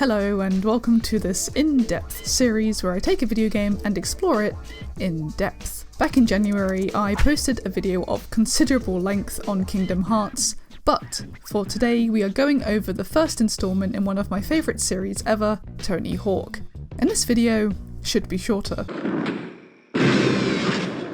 Hello and welcome to this in-depth series where I take a video game and explore it in depth. Back in January I posted a video of considerable length on Kingdom Hearts, but for today we are going over the first installment in one of my favourite series ever, Tony Hawk. And this video should be shorter.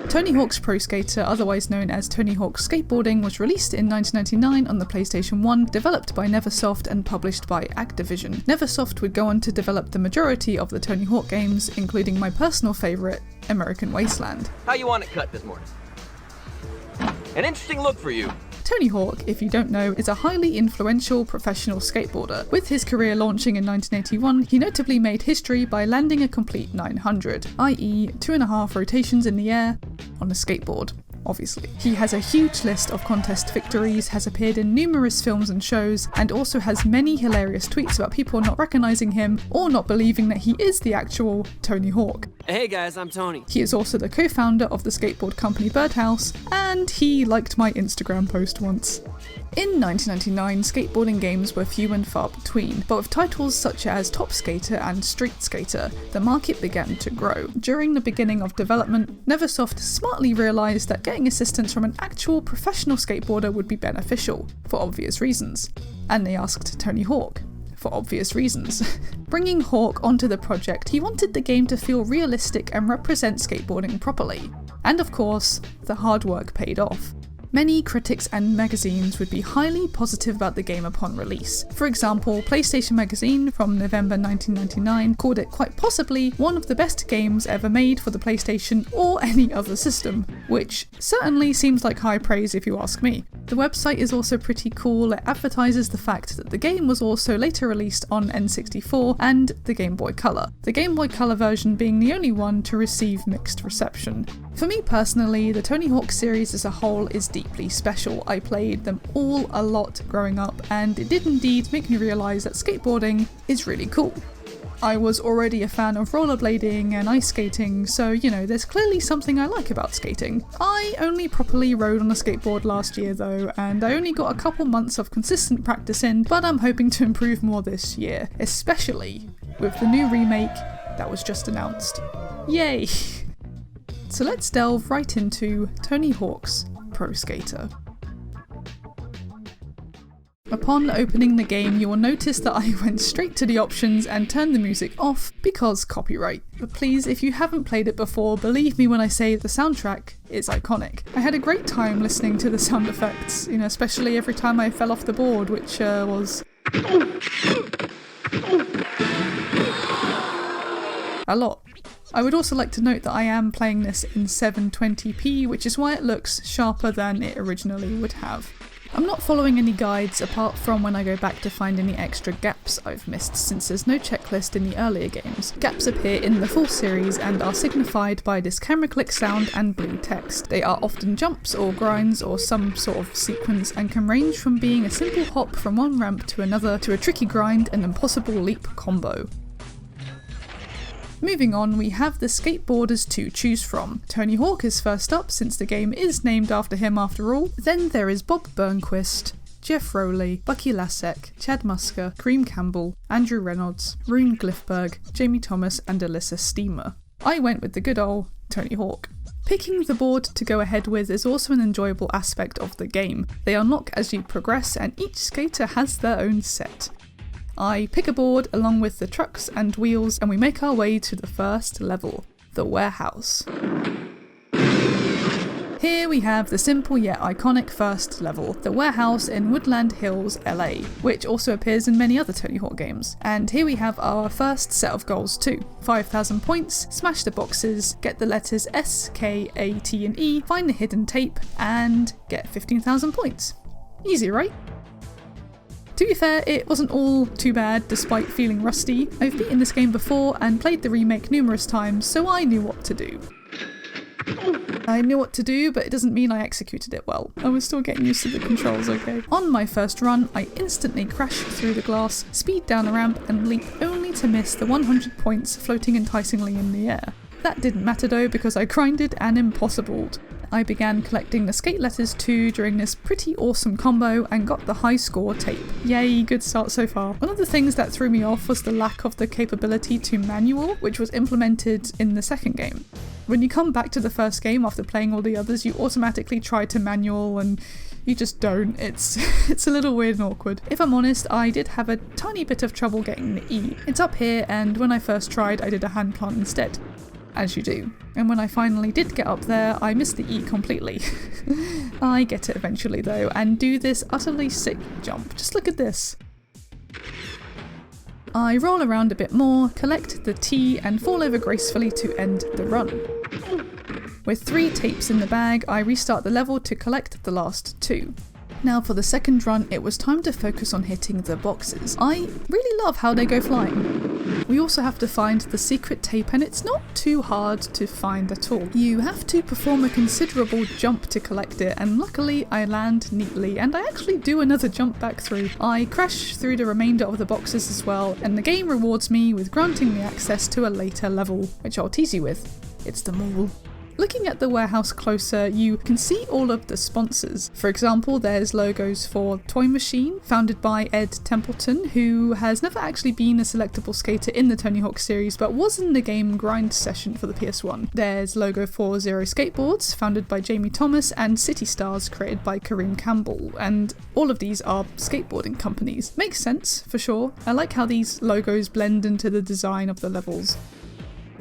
Tony Hawk's Pro Skater, otherwise known as Tony Hawk Skateboarding, was released in 1999 on the PlayStation 1, developed by Neversoft and published by Activision. Neversoft would go on to develop the majority of the Tony Hawk games, including my personal favourite, American Wasteland. How you want it cut this morning? An interesting look for you. Tony Hawk, if you don't know, is a highly influential professional skateboarder. With his career launching in 1981, he notably made history by landing a complete 900, i.e. 2.5 rotations in the air on a skateboard. Obviously. He has a huge list of contest victories, has appeared in numerous films and shows, and also has many hilarious tweets about people not recognising him or not believing that he is the actual Tony Hawk. Hey guys, I'm Tony. He is also the co-founder of the skateboard company Birdhouse, and he liked my Instagram post once. In 1999, skateboarding games were few and far between, but with titles such as Top Skater and Street Skater, the market began to grow. During the beginning of development, Neversoft smartly realised that getting assistance from an actual professional skateboarder would be beneficial, for obvious reasons. And they asked Tony Hawk, for obvious reasons. Bringing Hawk onto the project, he wanted the game to feel realistic and represent skateboarding properly. And of course, the hard work paid off. Many critics and magazines would be highly positive about the game upon release. For example, PlayStation Magazine from November 1999 called it quite possibly one of the best games ever made for the PlayStation or any other system, which certainly seems like high praise if you ask me. The website is also pretty cool. It advertises the fact that the game was also later released on N64 and the Game Boy Color, the Game Boy Color version being the only one to receive mixed reception. For me personally, the Tony Hawk series as a whole is deeply special. I played them all a lot growing up, and it did indeed make me realise that skateboarding is really cool. I was already a fan of rollerblading and ice skating, so you know, there's clearly something I like about skating. I only properly rode on a skateboard last year though, and I only got a couple months of consistent practice in, but I'm hoping to improve more this year, especially with the new remake that was just announced. Yay! So let's delve right into Tony Hawk's Pro Skater. Upon opening the game, you will notice that I went straight to the options and turned the music off because copyright. But please, if you haven't played it before, believe me when I say the soundtrack is iconic. I had a great time listening to the sound effects, you know, especially every time I fell off the board, which was a lot. I would also like to note that I am playing this in 720p, which is why it looks sharper than it originally would have. I'm not following any guides apart from when I go back to find any extra gaps I've missed, since there's no checklist in the earlier games. Gaps appear in the full series and are signified by this camera click sound and blue text. They are often jumps or grinds or some sort of sequence and can range from being a simple hop from one ramp to another to a tricky grind and impossible leap combo. Moving on, we have the skateboarders to choose from. Tony Hawk is first up, since the game is named after him after all. Then there is Bob Burnquist, Jeff Rowley, Bucky Lasek, Chad Musker, Kareem Campbell, Andrew Reynolds, Rune Glifberg, Jamie Thomas and Alyssa Steamer. I went with the good old Tony Hawk. Picking the board to go ahead with is also an enjoyable aspect of the game. They unlock as you progress and each skater has their own set. I pick a board along with the trucks and wheels and we make our way to the first level, the warehouse. Here we have the simple yet iconic first level, the warehouse in Woodland Hills, LA, which also appears in many other Tony Hawk games. And here we have our first set of goals too. 5,000 points, smash the boxes, get the letters S, K, A, T and E, find the hidden tape, and get 15,000 points. Easy, right? To be fair, it wasn't all too bad despite feeling rusty. I've beaten this game before and played the remake numerous times, so I knew what to do. I knew what to do, but it doesn't mean I executed it well. I was still getting used to the controls, okay? On my first run, I instantly crashed through the glass, speed down a ramp and leap only to miss the 100 points floating enticingly in the air. That didn't matter though because I grinded and impossibled. I began collecting the skate letters too during this pretty awesome combo and got the high score tape. Yay, good start so far. One of the things that threw me off was the lack of the capability to manual, which was implemented in the second game. When you come back to the first game after playing all the others, you automatically try to manual and you just don't. It's a little weird and awkward. If I'm honest, I did have a tiny bit of trouble getting the E. It's up here, and when I first tried, I did a hand plant instead. As you do. And when I finally did get up there, I missed the E completely. I get it eventually though, and do this utterly sick jump. Just look at this. I roll around a bit more, collect the T, and fall over gracefully to end the run. With 3 tapes in the bag, I restart the level to collect the last 2. Now for the second run, it was time to focus on hitting the boxes. I really love how they go flying. We also have to find the secret tape, and it's not too hard to find at all. You have to perform a considerable jump to collect it, and luckily I land neatly, and I actually do another jump back through. I crash through the remainder of the boxes as well, and the game rewards me with granting me access to a later level, which I'll tease you with. It's the mall. Looking at the warehouse closer, you can see all of the sponsors. For example, there's logos for Toy Machine, founded by Ed Templeton, who has never actually been a selectable skater in the Tony Hawk series, but was in the game Grind Session for the PS1. There's logo for Zero Skateboards, founded by Jamie Thomas, and City Stars, created by Kareem Campbell, and all of these are skateboarding companies. Makes sense, for sure. I like how these logos blend into the design of the levels.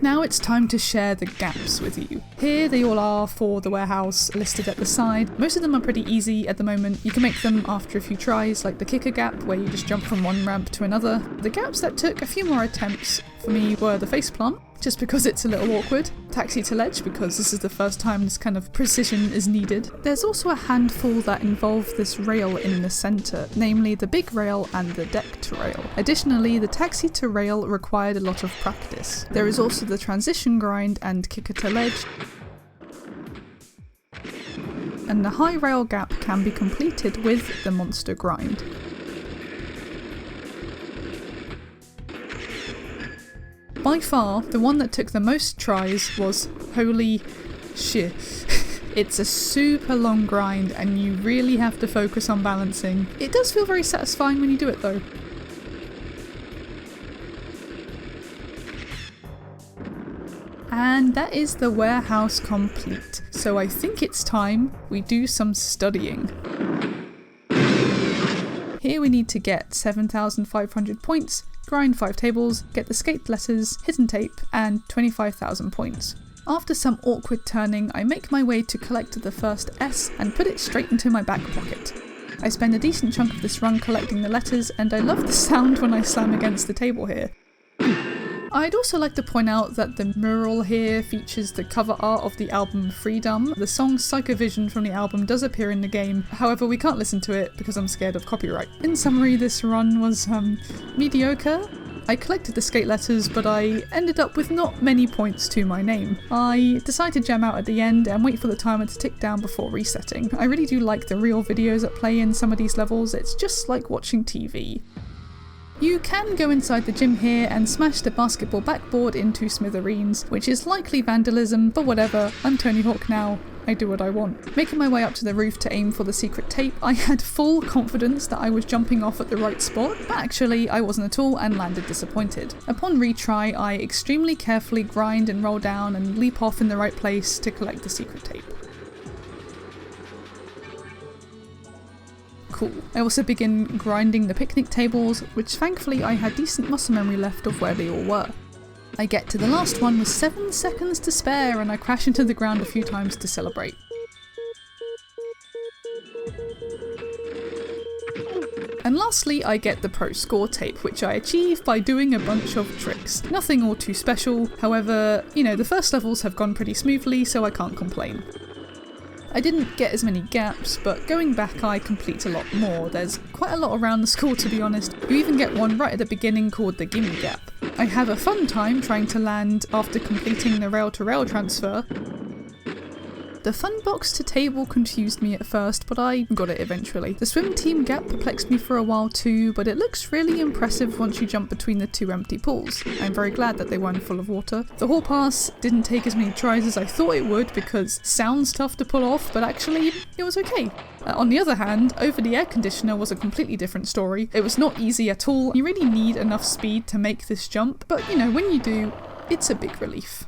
Now it's time to share the gaps with you. Here they all are for the warehouse, listed at the side. Most of them are pretty easy at the moment. You can make them after a few tries, like the kicker gap, where you just jump from one ramp to another. The gaps that took a few more attempts for me were the faceplant, just because it's a little awkward, taxi to ledge, because this is the first time this kind of precision is needed. There's also a handful that involve this rail in the centre, namely the big rail and the deck to rail. Additionally, the taxi to rail required a lot of practice. There is also the transition grind and kicker to ledge, and the high rail gap can be completed with the monster grind. By far, the one that took the most tries was holy shit. It's a super long grind and you really have to focus on balancing. It does feel very satisfying when you do it though. And that is the warehouse complete. So I think it's time we do some studying. Here we need to get 7,500 points, grind 5 tables, get the skate letters, hidden tape, and 25,000 points. After some awkward turning, I make my way to collect the first S and put it straight into my back pocket. I spend a decent chunk of this run collecting the letters, and I love the sound when I slam against the table here. I'd also like to point out that the mural here features the cover art of the album Freedom. The song Psychovision from the album does appear in the game, however we can't listen to it because I'm scared of copyright. In summary, this run was mediocre. I collected the skate letters, but I ended up with not many points to my name. I decided to jam out at the end and wait for the timer to tick down before resetting. I really do like the real videos that play in some of these levels. It's just like watching TV. You can go inside the gym here and smash the basketball backboard into smithereens, which is likely vandalism, but whatever, I'm Tony Hawk now. I do what I want. Making my way up to the roof to aim for the secret tape, I had full confidence that I was jumping off at the right spot, but actually I wasn't at all and landed disappointed. Upon retry, I extremely carefully grind and roll down and leap off in the right place to collect the secret tape. Cool. I also begin grinding the picnic tables, which thankfully I had decent muscle memory left of where they all were. I get to the last one with 7 seconds to spare and I crash into the ground a few times to celebrate. And lastly, I get the pro score tape, which I achieve by doing a bunch of tricks. Nothing all too special, however, you know, the first levels have gone pretty smoothly, so I can't complain. I didn't get as many gaps, but going back I complete a lot more. There's quite a lot around the score, to be honest. You even get one right at the beginning called the Gimme Gap. I have a fun time trying to land after completing the rail-to-rail transfer. The The fun box to table confused me at first, but I got it eventually. The swim team gap perplexed me for a while too, but it looks really impressive once you jump between the two empty pools. I'm very glad that they weren't full of water. The hall pass didn't take as many tries as I thought it would because sounds tough to pull off, but actually it was okay. On the other hand, over the air conditioner was a completely different story. It was not easy at all. You really need enough speed to make this jump, but you know, when you do, it's a big relief.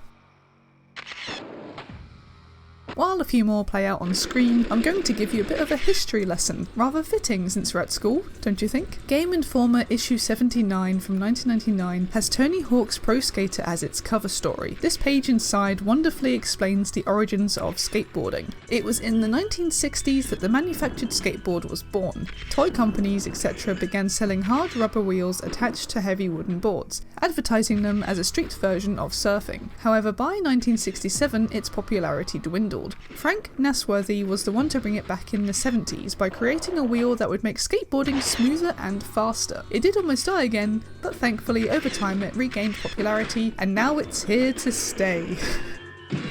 While a few more play out on screen, I'm going to give you a bit of a history lesson. Rather fitting since we're at school, don't you think? Game Informer issue 79 from 1999 has Tony Hawk's Pro Skater as its cover story. This page inside wonderfully explains the origins of skateboarding. It was in the 1960s that the manufactured skateboard was born. Toy companies, etc. began selling hard rubber wheels attached to heavy wooden boards, advertising them as a street version of surfing. However, by 1967 its popularity dwindled. Frank Nasworthy was the one to bring it back in the 70s by creating a wheel that would make skateboarding smoother and faster. It did almost die again, but thankfully over time it regained popularity and now it's here to stay.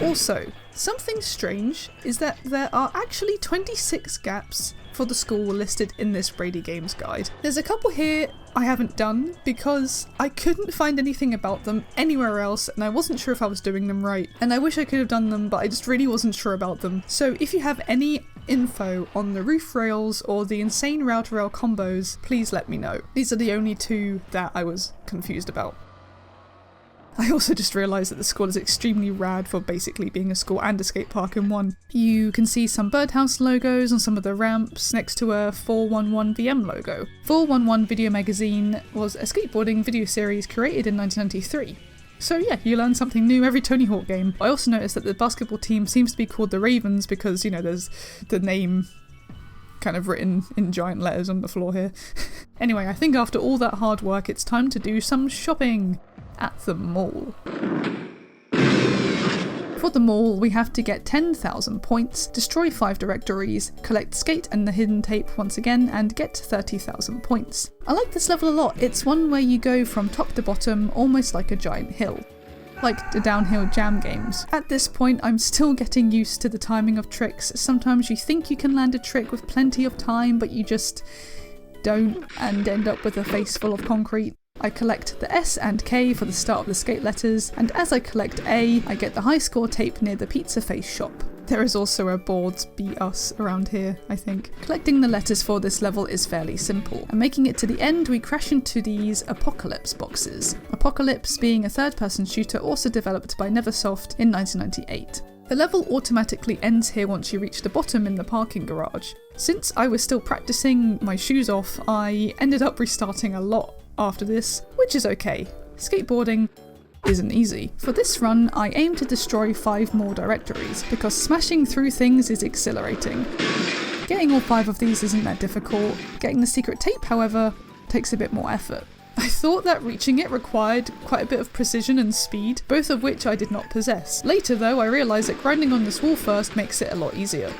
Also, something strange is that there are actually 26 gaps for the school listed in this Brady Games guide. There's a couple here I haven't done because I couldn't find anything about them anywhere else and I wasn't sure if I was doing them right. And I wish I could have done them, but I just really wasn't sure about them. So if you have any info on the roof rails or the insane rail-to-rail combos, please let me know. These are the only two that I was confused about. I also just realised that the school is extremely rad for basically being a school and a skate park in one. You can see some birdhouse logos on some of the ramps next to a 411 VM logo. 411 Video Magazine was a skateboarding video series created in 1993. So yeah, you learn something new every Tony Hawk game. I also noticed that the basketball team seems to be called the Ravens because, you know, there's the name kind of written in giant letters on the floor here. Anyway, I think after all that hard work, it's time to do some shopping at the mall. For the mall, we have to get 10,000 points, destroy 5 directories, collect skate and the hidden tape once again, and get 30,000 points. I like this level a lot. It's one where you go from top to bottom, almost like a giant hill. Like the downhill jam games. At this point, I'm still getting used to the timing of tricks. Sometimes you think you can land a trick with plenty of time, but you just don't and end up with a face full of concrete. I collect the S and K for the start of the skate letters, and as I collect A, I get the high score tape near the pizza face shop. There is also a boards beat us around here, I think. Collecting the letters for this level is fairly simple, and making it to the end we crash into these Apocalypse boxes. Apocalypse being a third-person shooter also developed by Neversoft in 1998. The level automatically ends here once you reach the bottom in the parking garage. Since I was still practicing my shoes off, I ended up restarting a lot after this, which is okay. Skateboarding isn't easy. For this run, I aim to destroy 5 more directories, because smashing through things is exhilarating. Getting all 5 of these isn't that difficult. Getting the secret tape, however, takes a bit more effort. I thought that reaching it required quite a bit of precision and speed, both of which I did not possess. Later though, I realised that grinding on this wall first makes it a lot easier.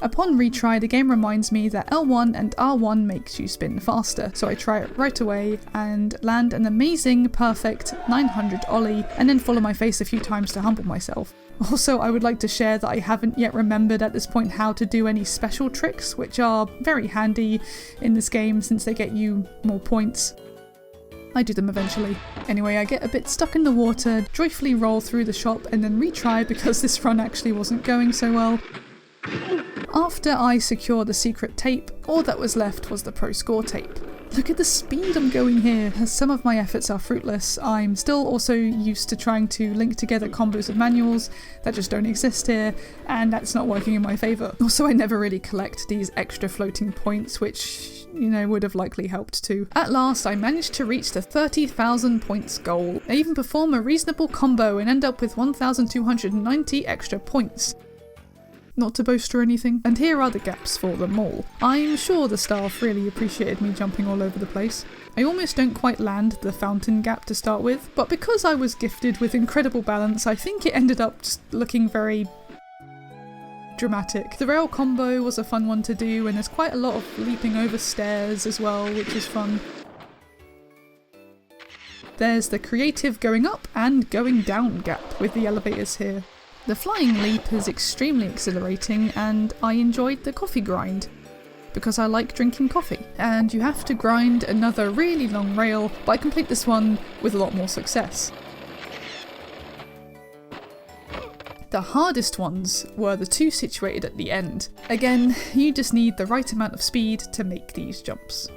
Upon retry, the game reminds me that L1 and R1 makes you spin faster, so I try it right away and land an amazing, perfect 900 ollie, and then follow my face a few times to humble myself. Also, I would like to share that I haven't yet remembered at this point how to do any special tricks, which are very handy in this game since they get you more points. I do them eventually. Anyway, I get a bit stuck in the water, joyfully roll through the shop, and then retry because this run actually wasn't going so well. After I secure the secret tape, all that was left was the pro score tape. Look at the speed I'm going here. As some of my efforts are fruitless, I'm still also used to trying to link together combos of manuals that just don't exist here, and that's not working in my favour. Also, I never really collect these extra floating points, which, you know, would have likely helped too. At last, I managed to reach the 30,000 points goal. I even perform a reasonable combo and end up with 1,290 extra points. Not to boast or anything. And here are the gaps for them all. I'm sure the staff really appreciated me jumping all over the place. I almost don't quite land the fountain gap to start with, but because I was gifted with incredible balance, I think it ended up just looking very dramatic. The rail combo was a fun one to do, and there's quite a lot of leaping over stairs as well, which is fun. There's the creative going up and going down gap with the elevators here. The flying leap is extremely exhilarating, and I enjoyed the coffee grind, because I like drinking coffee. And you have to grind another really long rail, but I complete this one with a lot more success. The hardest ones were the two situated at the end. Again, you just need the right amount of speed to make these jumps.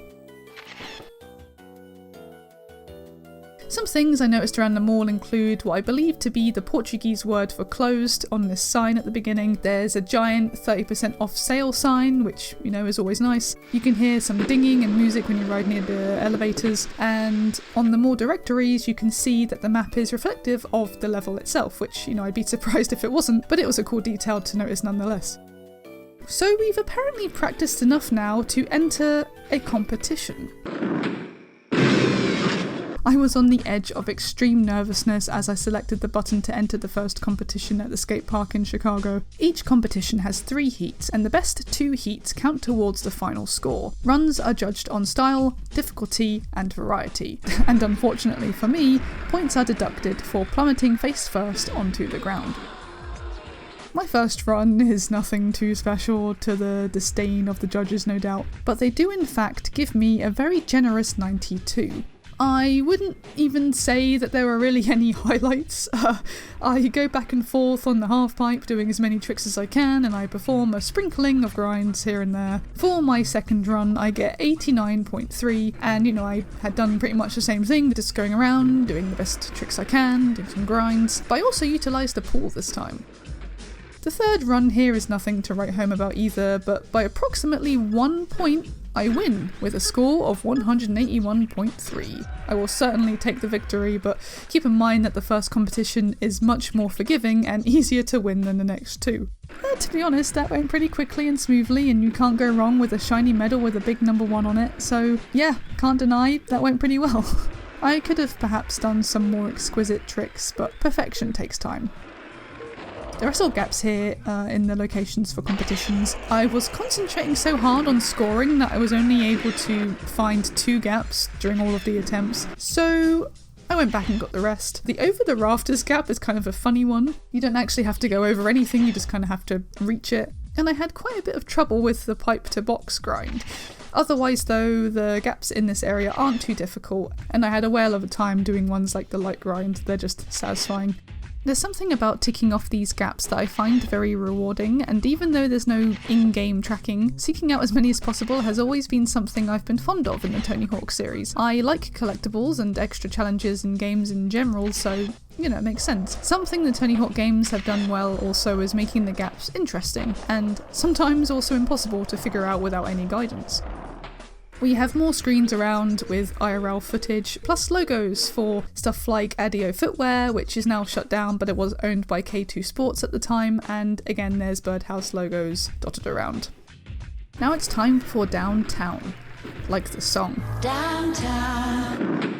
Some things I noticed around the mall include what I believe to be the Portuguese word for closed on this sign at the beginning. There's a giant 30% off sale sign, which, you know, is always nice. You can hear some dinging and music when you ride near the elevators, and on the mall directories you can see that the map is reflective of the level itself, which, you know, I'd be surprised if it wasn't, but it was a cool detail to notice nonetheless. So we've apparently practiced enough now to enter a competition. I was on the edge of extreme nervousness as I selected the button to enter the first competition at the skate park in Chicago. Each competition has 3 heats, and the best 2 heats count towards the final score. Runs are judged on style, difficulty, and variety. And unfortunately for me, points are deducted for plummeting face first onto the ground. My first run is nothing too special, to the disdain of the judges no doubt, but they do in fact give me a very generous 92. I wouldn't even say that there were really any highlights. I go back and forth on the half-pipe doing as many tricks as I can, and I perform a sprinkling of grinds here and there. For my second run I get 89.3, and you know, I had done pretty much the same thing, just going around doing the best tricks I can, doing some grinds, but I also utilised the pool this time. The third run here is nothing to write home about either, but by approximately 1 point I win with a score of 181.3. I will certainly take the victory, but keep in mind that the first competition is much more forgiving and easier to win than the next 2. To be honest, that went pretty quickly and smoothly, and you can't go wrong with a shiny medal with a big number 1 on it, so yeah, can't deny that went pretty well. I could have perhaps done some more exquisite tricks, but perfection takes time. There are still gaps here in the locations for competitions. I was concentrating so hard on scoring that I was only able to find 2 gaps during all of the attempts, so I went back and got the rest. The over the rafters gap is kind of a funny one. You don't actually have to go over anything, you just kind of have to reach it. And I had quite a bit of trouble with the pipe to box grind. Otherwise though, the gaps in this area aren't too difficult, and I had a whale of a time doing ones like the light grind. They're just satisfying. There's something about ticking off these gaps that I find very rewarding, and even though there's no in-game tracking, seeking out as many as possible has always been something I've been fond of in the Tony Hawk series. I like collectibles and extra challenges in games in general, so you know, it makes sense. Something the Tony Hawk games have done well also is making the gaps interesting, and sometimes also impossible to figure out without any guidance. We have more screens around with IRL footage, plus logos for stuff like Adio Footwear, which is now shut down, but it was owned by K2 Sports at the time, and again there's Birdhouse logos dotted around. Now it's time for Downtown, like the song. Downtown.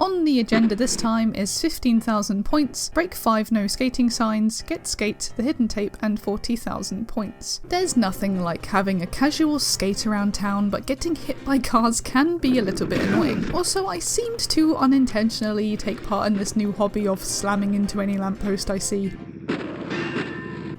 On the agenda this time is 15,000 points, break 5 no skating signs, get skate, the hidden tape, and 40,000 points. There's nothing like having a casual skate around town, but getting hit by cars can be a little bit annoying. Also, I seemed to unintentionally take part in this new hobby of slamming into any lamppost I see.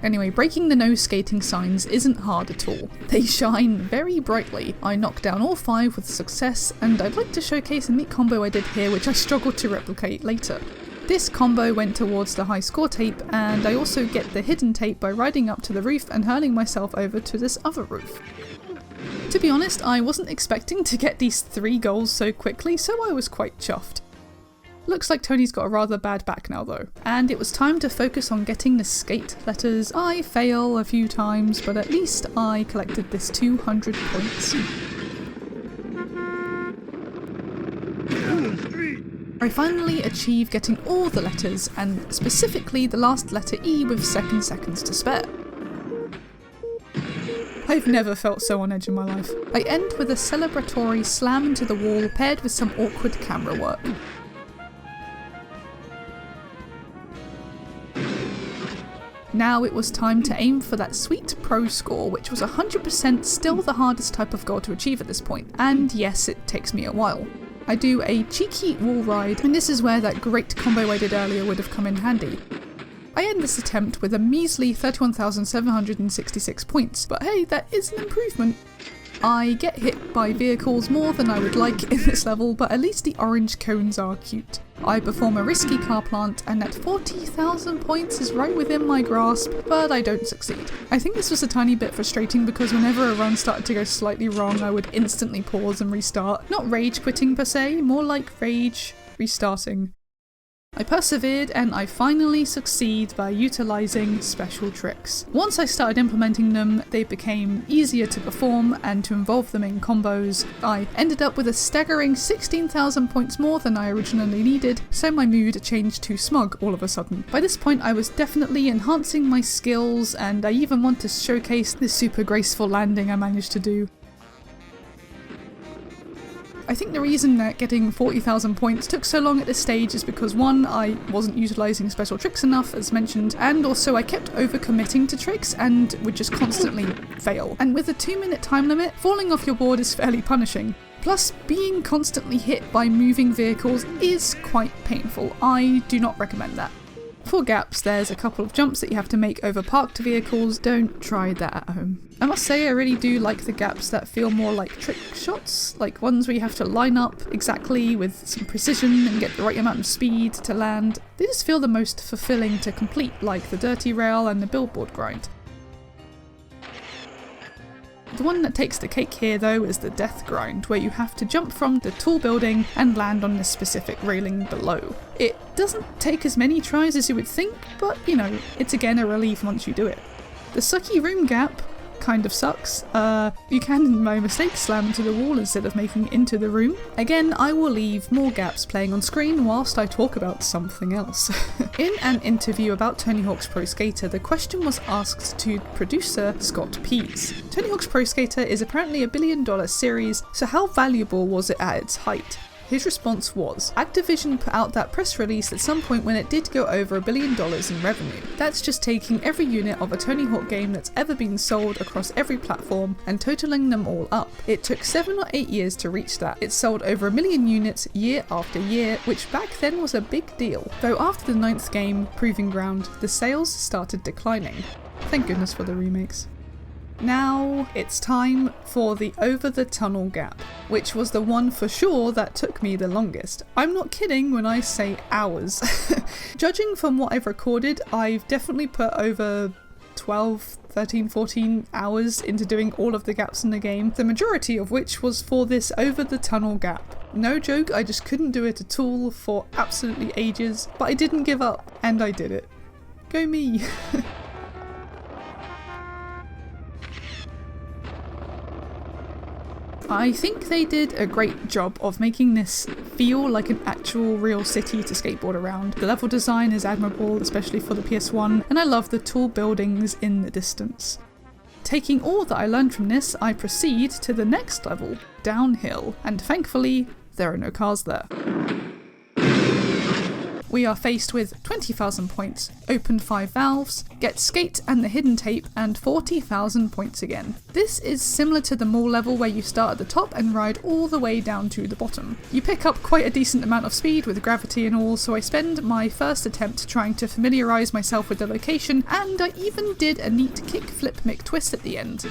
Anyway, breaking the no skating signs isn't hard at all. They shine very brightly. I knocked down all 5 with success, and I'd like to showcase a neat combo I did here which I struggled to replicate later. This combo went towards the high score tape, and I also get the hidden tape by riding up to the roof and hurling myself over to this other roof. To be honest, I wasn't expecting to get these 3 goals so quickly, so I was quite chuffed. Looks like Tony's got a rather bad back now though, and it was time to focus on getting the skate letters. I fail a few times, but at least I collected this 200 points. I finally achieve getting all the letters, and specifically the last letter E with 7 seconds to spare. I've never felt so on edge in my life. I end with a celebratory slam into the wall paired with some awkward camera work. Now it was time to aim for that sweet pro score, which was 100% still the hardest type of goal to achieve at this point, and yes, it takes me a while. I do a cheeky wall ride, and this is where that great combo I did earlier would have come in handy. I end this attempt with a measly 31,766 points, but hey, that is an improvement. I get hit by vehicles more than I would like in this level, but at least the orange cones are cute. I perform a risky car plant, and at 40,000 points is right within my grasp, but I don't succeed. I think this was a tiny bit frustrating because whenever a run started to go slightly wrong, I would instantly pause and restart. Not rage quitting per se, more like rage restarting. I persevered and I finally succeed by utilising special tricks. Once I started implementing them, they became easier to perform and to involve them in combos. I ended up with a staggering 16,000 points more than I originally needed, so my mood changed to smug all of a sudden. By this point I was definitely enhancing my skills, and I even want to showcase this super graceful landing I managed to do. I think the reason that getting 40,000 points took so long at this stage is because 1, I wasn't utilising special tricks enough, as mentioned, and also I kept overcommitting to tricks and would just constantly fail. And with a 2-minute time limit, falling off your board is fairly punishing. Plus, being constantly hit by moving vehicles is quite painful. I do not recommend that. For gaps, there's a couple of jumps that you have to make over parked vehicles. Don't try that at home. I must say I really do like the gaps that feel more like trick shots, like ones where you have to line up exactly with some precision and get the right amount of speed to land. They just feel the most fulfilling to complete, like the dirty rail and the billboard grind. The one that takes the cake here though is the death grind, where you have to jump from the tall building and land on this specific railing below. It doesn't take as many tries as you would think, but you know, it's again a relief once you do it. The sucky room gap kind of sucks. You can, by mistake, slam into the wall instead of making it into the room. Again, I will leave more gaps playing on screen whilst I talk about something else. In an interview about Tony Hawk's Pro Skater, the question was asked to producer Scott Pease. Tony Hawk's Pro Skater is apparently $1 billion series, so how valuable was it at its height? His response was, Activision put out that press release at some point when it did go over $1 billion in revenue. That's just taking every unit of a Tony Hawk game that's ever been sold across every platform and totaling them all up. It took 7 or 8 years to reach that. It sold over 1 million units year after year, which back then was a big deal. Though after the 9th game, Proving Ground, the sales started declining. Thank goodness for the remakes. Now it's time for the over the tunnel gap, which was the one for sure that took me the longest. I'm not kidding when I say hours. Judging from what I've recorded, I've definitely put over 12, 13, 14 hours into doing all of the gaps in the game, the majority of which was for this over the tunnel gap. No joke, I just couldn't do it at all for absolutely ages, but I didn't give up, and I did it. Go me! I think they did a great job of making this feel like an actual real city to skateboard around. The level design is admirable, especially for the PS1, and I love the tall buildings in the distance. Taking all that I learned from this, I proceed to the next level, downhill, and thankfully there are no cars there. We are faced with 20,000 points, open 5 valves, get skate and the hidden tape, and 40,000 points again. This is similar to the mall level where you start at the top and ride all the way down to the bottom. You pick up quite a decent amount of speed with gravity and all, so I spend my first attempt trying to familiarise myself with the location, and I even did a neat kick flip McTwist at the end.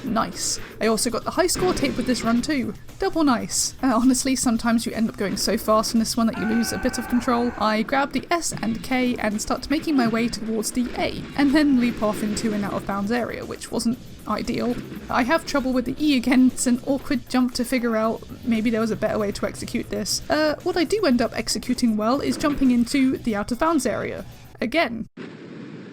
Nice. I also got the high score tape with this run too. Double nice. Honestly, sometimes you end up going so fast in this one that you lose a bit of control. I grab the S and K and start making my way towards the A, and then leap off into an out of bounds area, which wasn't ideal. I have trouble with the E again. It's an awkward jump to figure out. Maybe there was a better way to execute this. What I do end up executing well is jumping into the out of bounds area. Again.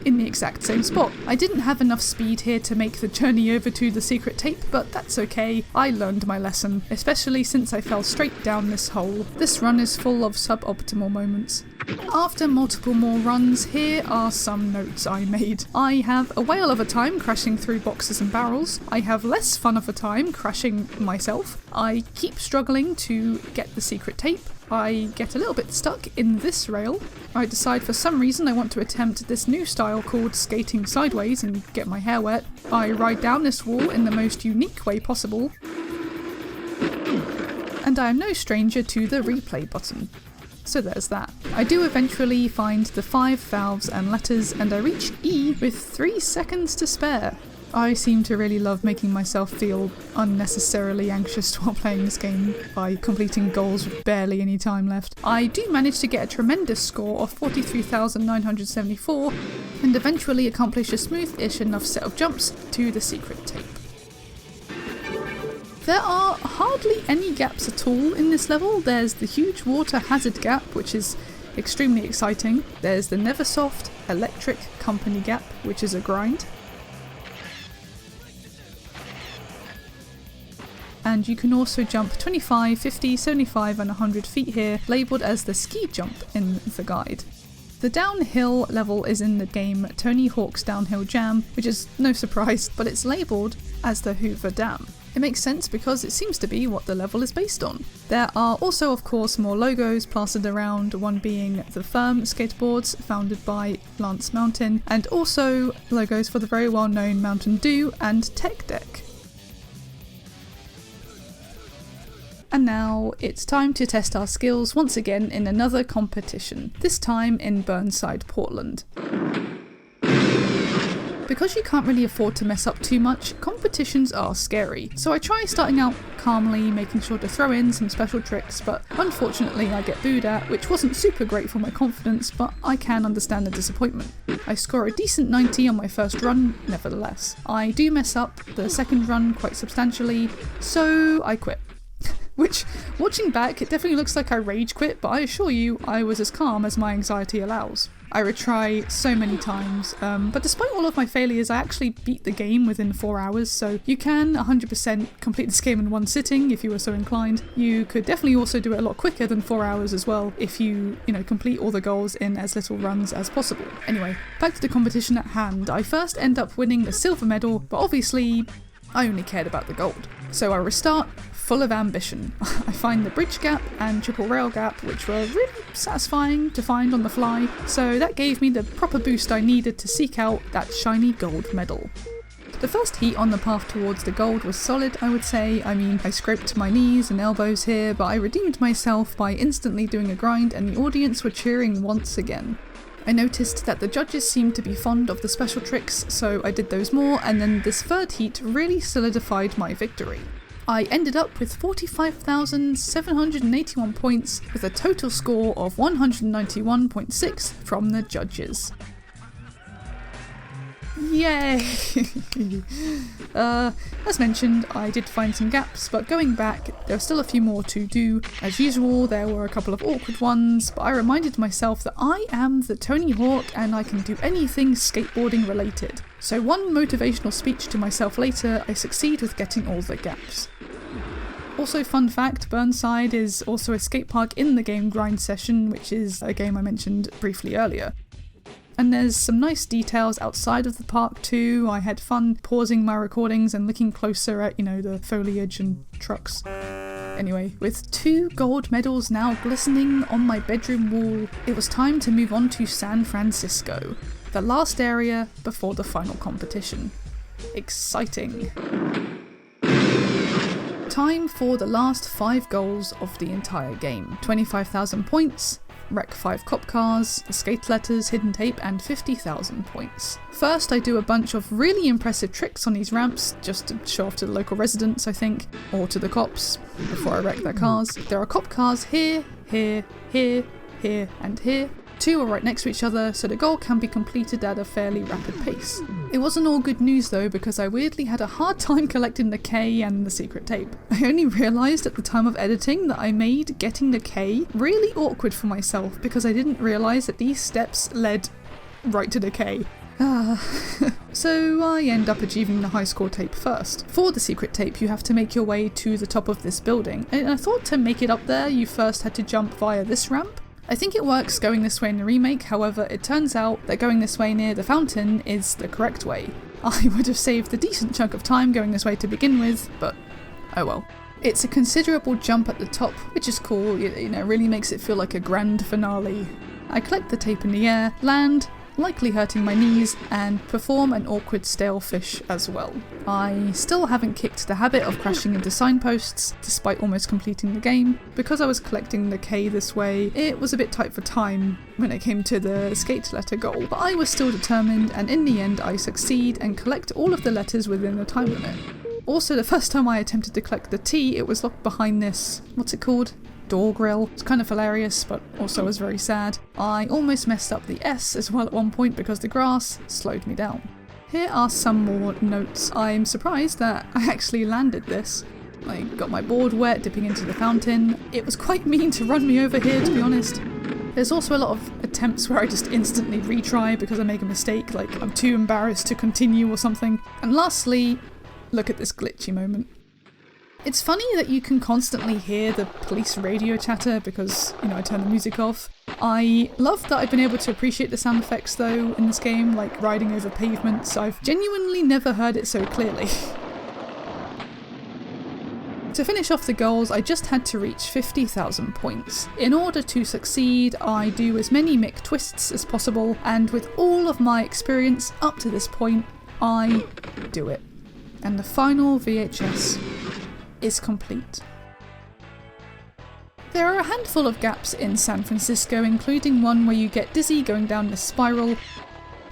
In the exact same spot. I didn't have enough speed here to make the journey over to the secret tape, but that's okay. I learned my lesson, especially since I fell straight down this hole. This run is full of suboptimal moments. After multiple more runs, here are some notes I made. I have a whale of a time crashing through boxes and barrels. I have less fun of a time crashing myself. I keep struggling to get the secret tape. I get a little bit stuck in this rail. I decide for some reason I want to attempt this new style called skating sideways and get my hair wet. I ride down this wall in the most unique way possible. and I am no stranger to the replay button. So there's that. I do eventually find the 5 valves and letters, and I reach E with 3 seconds to spare. I seem to really love making myself feel unnecessarily anxious while playing this game by completing goals with barely any time left. I do manage to get a tremendous score of 43,974 and eventually accomplish a smooth-ish enough set of jumps to the secret tape. There are hardly any gaps at all in this level. There's the huge water hazard gap, which is extremely exciting. There's the Neversoft electric company gap, which is a grind. And you can also jump 25, 50, 75 and 100 feet here, labelled as the ski jump in the guide. The downhill level is in the game Tony Hawk's Downhill Jam, which is no surprise, but it's labelled as the Hoover Dam. It makes sense because it seems to be what the level is based on. There are also of course more logos plastered around, one being the Firm skateboards founded by Lance Mountain, and also logos for the very well known Mountain Dew and Tech Deck. And now it's time to test our skills once again in another competition, this time in Burnside, Portland. Because you can't really afford to mess up too much, competitions are scary, so I try starting out calmly, making sure to throw in some special tricks, but unfortunately I get booed at, which wasn't super great for my confidence, but I can understand the disappointment. I score a decent 90 on my first run, nevertheless. I do mess up the second run quite substantially, so I quit. Which, watching back, it definitely looks like I rage quit, but I assure you, I was as calm as my anxiety allows. I retry so many times, but despite all of my failures, I actually beat the game within 4 hours, so you can 100% complete this game in one sitting if you were so inclined. You could definitely also do it a lot quicker than 4 hours as well, if you complete all the goals in as little runs as possible. Anyway, back to the competition at hand. I first end up winning the silver medal, but obviously I only cared about the gold. So I restart, full of ambition. I find the bridge gap and triple rail gap, which were really satisfying to find on the fly, so that gave me the proper boost I needed to seek out that shiny gold medal. The first heat on the path towards the gold was solid, I would say. I mean, I scraped my knees and elbows here, but I redeemed myself by instantly doing a grind and the audience were cheering once again. I noticed that the judges seemed to be fond of the special tricks, so I did those more, and then this third heat really solidified my victory. I ended up with 45,781 points with a total score of 191.6 from the judges. Yay! As mentioned, I did find some gaps, but going back, there are still a few more to do. As usual, there were a couple of awkward ones, but I reminded myself that I am the Tony Hawk and I can do anything skateboarding related. So one motivational speech to myself later, I succeed with getting all the gaps. Also, fun fact, Burnside is also a skate park in the game Grind Session, which is a game I mentioned briefly earlier. And there's some nice details outside of the park too. I had fun pausing my recordings and looking closer at, the foliage and trucks. Anyway, with 2 gold medals now glistening on my bedroom wall, it was time to move on to San Francisco, the last area before the final competition. Exciting. Time for the last 5 goals of the entire game. 25,000 points, wreck 5 cop cars, the skate letters, hidden tape, and 50,000 points. First, I do a bunch of really impressive tricks on these ramps, just to show off to the local residents, I think, or to the cops, before I wreck their cars. There are cop cars here, here, here, here, and here. 2 are right next to each other, so the goal can be completed at a fairly rapid pace. It wasn't all good news though, because I weirdly had a hard time collecting the K and the secret tape. I only realised at the time of editing that I made getting the K really awkward for myself, because I didn't realise that these steps led right to the K. So I end up achieving the high score tape first. For the secret tape, you have to make your way to the top of this building, and I thought to make it up there you first had to jump via this ramp. I think it works going this way in the remake, however it turns out that going this way near the fountain is the correct way. I would have saved a decent chunk of time going this way to begin with, but oh well. It's a considerable jump at the top, which is cool, really makes it feel like a grand finale. I collect the tape in the air, land, likely hurting my knees, and perform an awkward stale fish as well. I still haven't kicked the habit of crashing into signposts, despite almost completing the game. Because I was collecting the K this way, it was a bit tight for time when it came to the skate letter goal, but I was still determined, and in the end I succeed and collect all of the letters within the time limit. Also, the first time I attempted to collect the T, it was locked behind this, what's it called? Door grill. It's kind of hilarious, but also was very sad. I almost messed up the S as well at one point because the grass slowed me down. Here are some more notes. I'm surprised that I actually landed this. I got my board wet dipping into the fountain. It was quite mean to run me over here, to be honest. There's also a lot of attempts where I just instantly retry because I make a mistake, like I'm too embarrassed to continue or something. And lastly, look at this glitchy moment. It's funny that you can constantly hear the police radio chatter because, I turn the music off. I love that I've been able to appreciate the sound effects though in this game, like riding over pavements. I've genuinely never heard it so clearly. To finish off the goals, I just had to reach 50,000 points. In order to succeed, I do as many Mick twists as possible, and with all of my experience up to this point, I do it. And the final VHS is complete. There are a handful of gaps in San Francisco, including one where you get dizzy going down this spiral.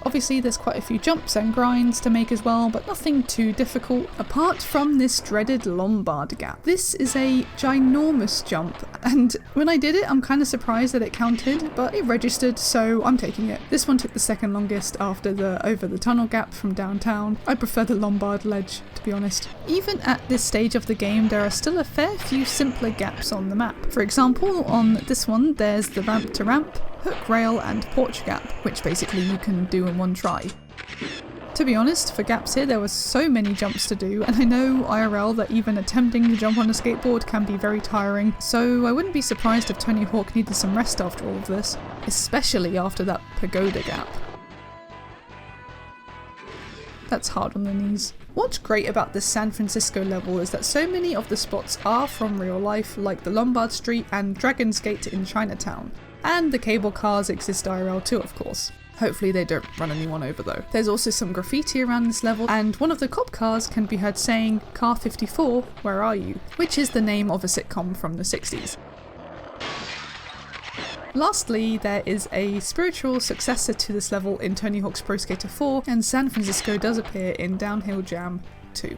Obviously there's quite a few jumps and grinds to make as well, but nothing too difficult, apart from this dreaded Lombard gap. This is a ginormous jump, and when I did it I'm kind of surprised that it counted, but it registered, so I'm taking it. This one took the second longest after the over the tunnel gap from downtown. I prefer the Lombard ledge, to be honest. Even at this stage of the game there are still a fair few simpler gaps on the map. For example, on this one there's the ramp to ramp, hook rail and porch gap, which basically you can do in one try. To be honest, for gaps here there were so many jumps to do, and I know IRL that even attempting to jump on a skateboard can be very tiring, so I wouldn't be surprised if Tony Hawk needed some rest after all of this, especially after that pagoda gap. That's hard on the knees. What's great about this San Francisco level is that so many of the spots are from real life, like the Lombard Street and Dragon's Gate in Chinatown. And the cable cars exist IRL too, of course. Hopefully they don't run anyone over though. There's also some graffiti around this level, and one of the cop cars can be heard saying, "Car 54, where are you?" which is the name of a sitcom from the 60s. Lastly, there is a spiritual successor to this level in Tony Hawk's Pro Skater 4, and San Francisco does appear in Downhill Jam 2.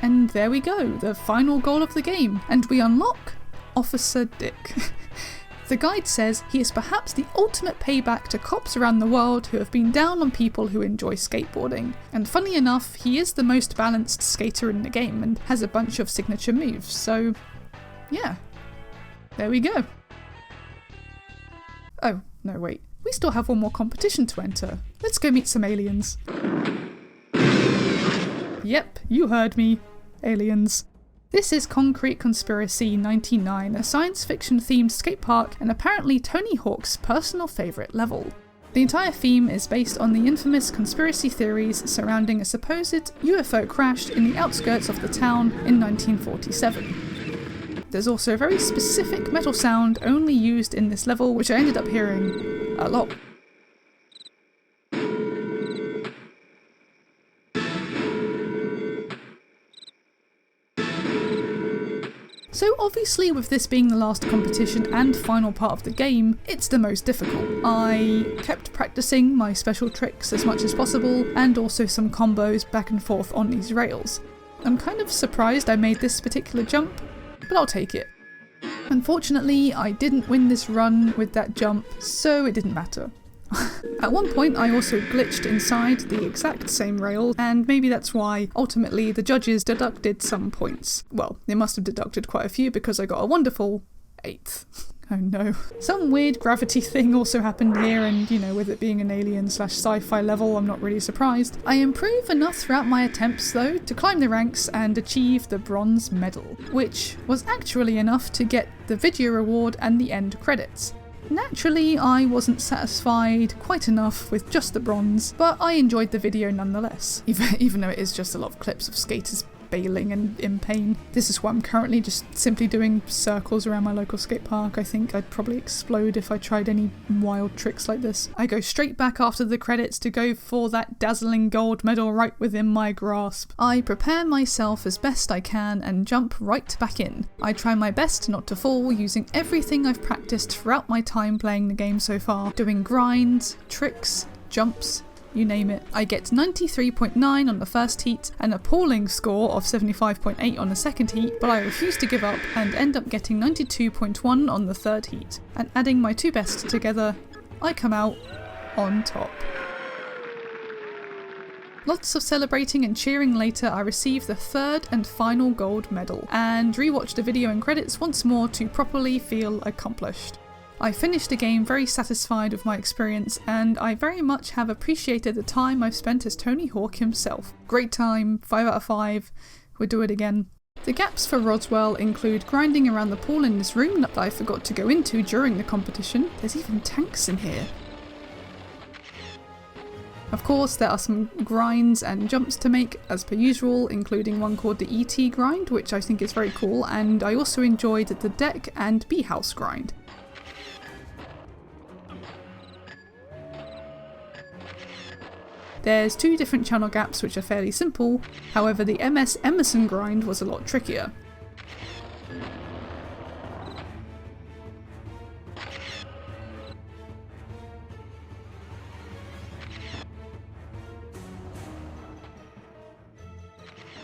And there we go, the final goal of the game, and we unlock Officer Dick. The guide says he is perhaps the ultimate payback to cops around the world who have been down on people who enjoy skateboarding. And funny enough, he is the most balanced skater in the game and has a bunch of signature moves, so yeah, there we go. Oh, no wait, we still have one more competition to enter. Let's go meet some aliens. Yep, you heard me. Aliens. This is Concrete Conspiracy 99, a science fiction themed skate park and apparently Tony Hawk's personal favourite level. The entire theme is based on the infamous conspiracy theories surrounding a supposed UFO crash in the outskirts of the town in 1947. There's also a very specific metal sound only used in this level, which I ended up hearing a lot. So obviously with this being the last competition and final part of the game, it's the most difficult. I kept practicing my special tricks as much as possible, and also some combos back and forth on these rails. I'm kind of surprised I made this particular jump, but I'll take it. Unfortunately, I didn't win this run with that jump, so it didn't matter. At one point I also glitched inside the exact same rail, and maybe that's why ultimately the judges deducted some points. Well, they must have deducted quite a few because I got a wonderful 8th. Oh no. Some weird gravity thing also happened here, and with it being an alien/sci-fi level, I'm not really surprised. I improved enough throughout my attempts though to climb the ranks and achieve the bronze medal, which was actually enough to get the video reward and the end credits. Naturally, I wasn't satisfied quite enough with just the bronze, but I enjoyed the video nonetheless, even though it is just a lot of clips of skaters failing and in pain. This is why I'm currently just simply doing circles around my local skate park. I think I'd probably explode if I tried any wild tricks like this. I go straight back after the credits to go for that dazzling gold medal right within my grasp. I prepare myself as best I can and jump right back in. I try my best not to fall, using everything I've practiced throughout my time playing the game so far, doing grinds, tricks, jumps, you name it. I get 93.9 on the first heat, an appalling score of 75.8 on the second heat, but I refuse to give up and end up getting 92.1 on the third heat. And adding my two bests together, I come out on top. Lots of celebrating and cheering later, I receive the third and final gold medal, and rewatch the video and credits once more to properly feel accomplished. I finished the game very satisfied with my experience, and I very much have appreciated the time I've spent as Tony Hawk himself. Great time, 5 out of 5, would do it again. The gaps for Roswell include grinding around the pool in this room that I forgot to go into during the competition. There's even tanks in here. Of course, there are some grinds and jumps to make as per usual, including one called the ET grind, which I think is very cool, and I also enjoyed the deck and bee house grind. There's two different channel gaps which are fairly simple, however the MS Emerson grind was a lot trickier.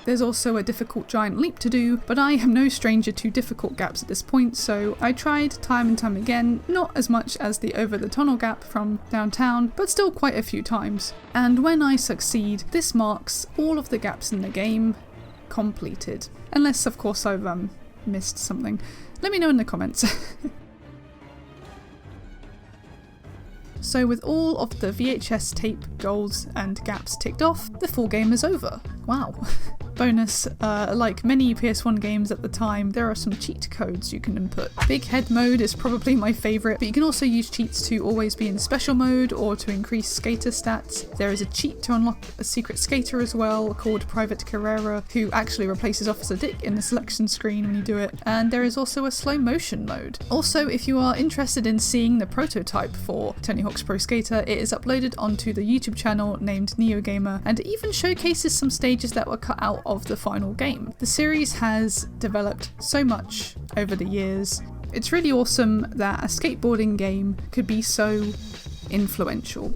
There's also a difficult giant leap to do, but I am no stranger to difficult gaps at this point, so I tried time and time again, not as much as the over the tunnel gap from downtown, but still quite a few times. And when I succeed, this marks all of the gaps in the game completed. Unless of course I've missed something. Let me know in the comments. So with all of the VHS tape goals and gaps ticked off, the full game is over. Wow. Bonus, like many PS1 games at the time, there are some cheat codes you can input. Big head mode is probably my favourite, but you can also use cheats to always be in special mode or to increase skater stats. There is a cheat to unlock a secret skater as well, called Private Carrera, who actually replaces Officer Dick in the selection screen when you do it. And there is also a slow motion mode. Also, if you are interested in seeing the prototype for Tony Hawk's Pro Skater, it is uploaded onto the YouTube channel named NeoGamer, and it even showcases some stages that were cut out of the final game. The series has developed so much over the years. It's really awesome that a skateboarding game could be so influential.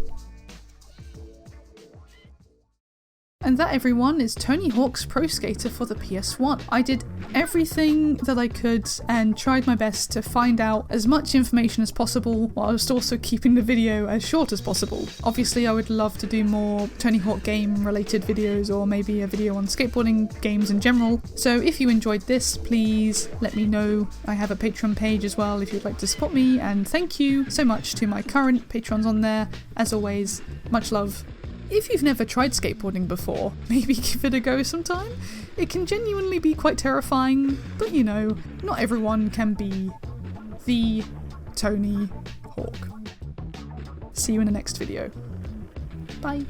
And that, everyone, is Tony Hawk's Pro Skater for the PS1. I did everything that I could and tried my best to find out as much information as possible, whilst also keeping the video as short as possible. Obviously I would love to do more Tony Hawk game related videos, or maybe a video on skateboarding games in general. So if you enjoyed this, please let me know. I have a Patreon page as well if you'd like to support me, and thank you so much to my current patrons on there. As always, much love. If you've never tried skateboarding before, maybe give it a go sometime. It can genuinely be quite terrifying, but you know, not everyone can be the Tony Hawk. See you in the next video. Bye.